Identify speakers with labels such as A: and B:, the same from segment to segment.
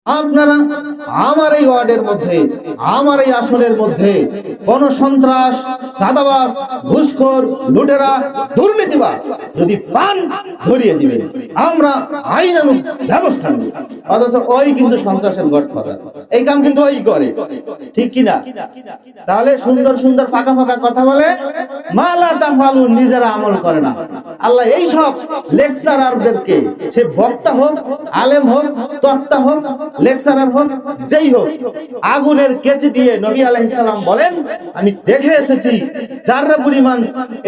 A: আপনারা আমার এই ওয়ার্ডের মধ্যে, আমার এই আসনের মধ্যে কোন সন্ত্রাস, সাদাবাজ, ঘুষখোর, লুটেরা, দুর্নীতিবাজ যদি পান ধরিয়ে দিবেন, আমরা আইনানুগ ব্যবস্থা নেব। অথচ ওই কিন্তু সন্ত্রাসের গডফাদার, এই কাম কিন্তু ওই করে, ঠিক কিনা? তাহলে সুন্দর সুন্দর ফাঁকা ফাঁকা কথা বলে, মালা তাফালুন, নিজেরা আমল করে না। আল্লাহ এই সব লেকচারারদেরকে, সে বক্তা হোক, আলেম হোক, তক্তা হোক, লেকচারার হোক, যেই হোক, আগুনের কেচি দিয়ে নবী আলাইহিস সালাম বলেন, আমি দেখে এসেছি যারা পরিমাণ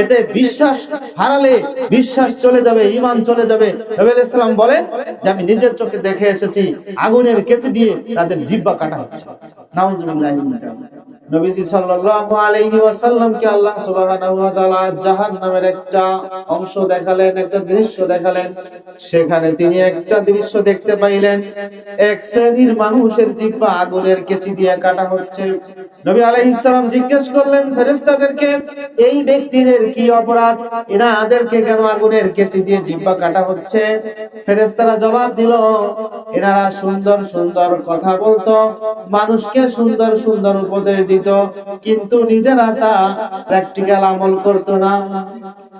A: এতে বিশ্বাস হারালে বিশ্বাস চলে যাবে, ঈমান চলে যাবে। নবী আলাইহিস সালাম বলেন যে আমি নিজের চোখে দেখে এসেছি আগুনের কেচি দিয়ে তাদের জিহ্বা কাটা হচ্ছে। নাউজুবিল্লাহি মিন যালিক। নবীজি সাল্লাল্লাহু আলাইহি ওয়াসাল্লামকে আল্লাহ সুবহানাহু ওয়া তাআলা জাহান্নামের একটা অংশ দেখালেন, একটা দৃশ্য দেখালেন। সেখানে তিনি একটা দৃশ্য দেখতে পাইলেন, এক শ্রেণীর মানুষের জিহ্বা আগুনের কেচি দিয়ে কাটা হচ্ছে। নবী আলাইহিস সালাম জিজ্ঞেস করলেন ফেরেশতাদেরকে, এই ব্যক্তিদের কি অপরাধ, এনাদেরকে কেন আগুনের কেচি দিয়ে জিহ্বা কাটা হচ্ছে? ফেরেশতারা জবাব দিল, এনারা সুন্দর সুন্দর কথা বলতো, মানুষকে সুন্দর সুন্দর উপদেশ দিত, কিন্তু নিজেরা তা প্র্যাকটিক্যাল আমল করতো না।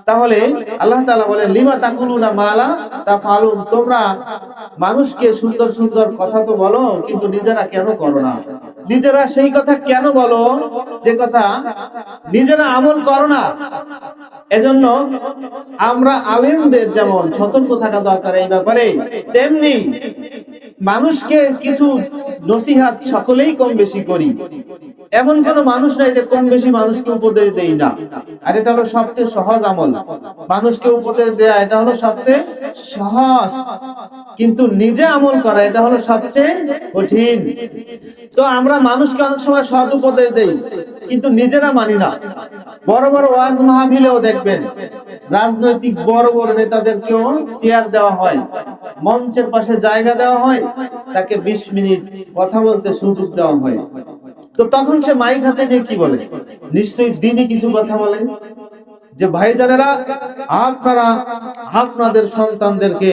A: তাহলে আল্লাহ তাআলা বলেন, লিমা তাকুলুনা মালা তাফালুন, তোমরা মানুষকে সুন্দর সুন্দর কথা তো বলো, কিন্তু নিজেরা কেন করো না? নিজেরা সেই কথা কেন বলো যে কথা নিজেরা আমল করো না? এজন্য আমরা আলেমদের যেমন সতর্ক থাকা দরকার এই ব্যাপারে, তেমনি মানুষকে কিছু নসিহত সকলেই কম বেশি করি। এমন কোন মানুষ নাই যে কম বেশি মানুষকে উপদেশ দেই না। আর এটা হলো সবচেয়ে সহজ আমল, মানুষকে উপদেশ দেয়া এটা হলো সবচেয়ে সহজ, কিন্তু নিজে আমল করা এটা হলো সবচেয়ে কঠিন। তো আমরা মানুষকে অনেক সময় সৎ উপদেশ দেই, কিন্তু নিজেরা মানি না। বড় বড় ওয়াজ মাহফিলেও দেখবেন রাজনৈতিক বড় বড় নেতাদেরকেও চেয়ার দেওয়া হয়, মঞ্চের পাশে জায়গা দেওয়া হয়, তাকে 20 মিনিট কথা বলতে সুযোগ দেওয়া হয়। তো তখন সে মাইক হাতে নিয়ে কি বলে? নিশ্চয়ই দিনই কিছু কথা বলে যে ভাইজানেরা, আপনারা আপনাদের সন্তানদেরকে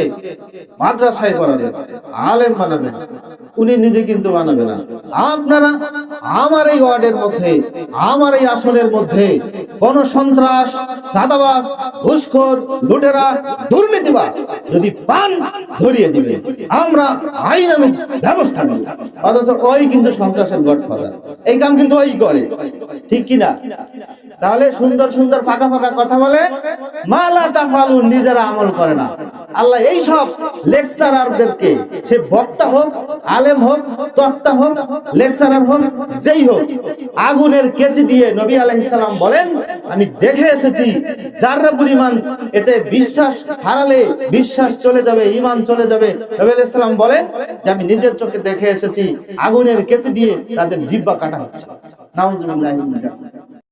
A: মাদ্রাসায় পড়াবেন, আলেম বানাবেন। উনি নিজে কিন্তু বানাবে না। আপনারা আমার এই ওয়ার্ডের মধ্যে, আমার এই আসনের মধ্যে কোন সন্ত্রাস, সাদাবাজ, ঘুষখোর, লুটেরা, দুর্নীতিবাজ যদি পান ধরিয়ে দিবেন, আমরা আইনানুগ ব্যবস্থা নেব। অথচ ওই কিন্তু সন্ত্রাসের গডফাদার, এই কাম কিন্তু ওই করে, ঠিক কিনা? তাহলে সুন্দর সুন্দর ফাঁকা ফাঁকা কথা বলে, মালা তাফালুন, নিজেরা আমল করে না। আল্লাহ এই সব লেকচারারদেরকে, সে বক্তা হোক, আলেম হোক, তক্তা হোক, লেকচারার হোক, যেই হোক, আগুনের কেচি দিয়ে নবী আলাইহিস সালাম বলেন, আমি দেখে এসেছি যারা পরিমাণ এতে বিশ্বাস হারালে বিশ্বাস চলে যাবে, ঈমান চলে যাবে। নবী আলাইহিস সালাম বলেন যে আমি নিজের চোখে দেখে এসেছি আগুনের কেচি দিয়ে তাদের জিহ্বা কাটা হচ্ছে। নাউজুবিল্লাহি মিন যালিক।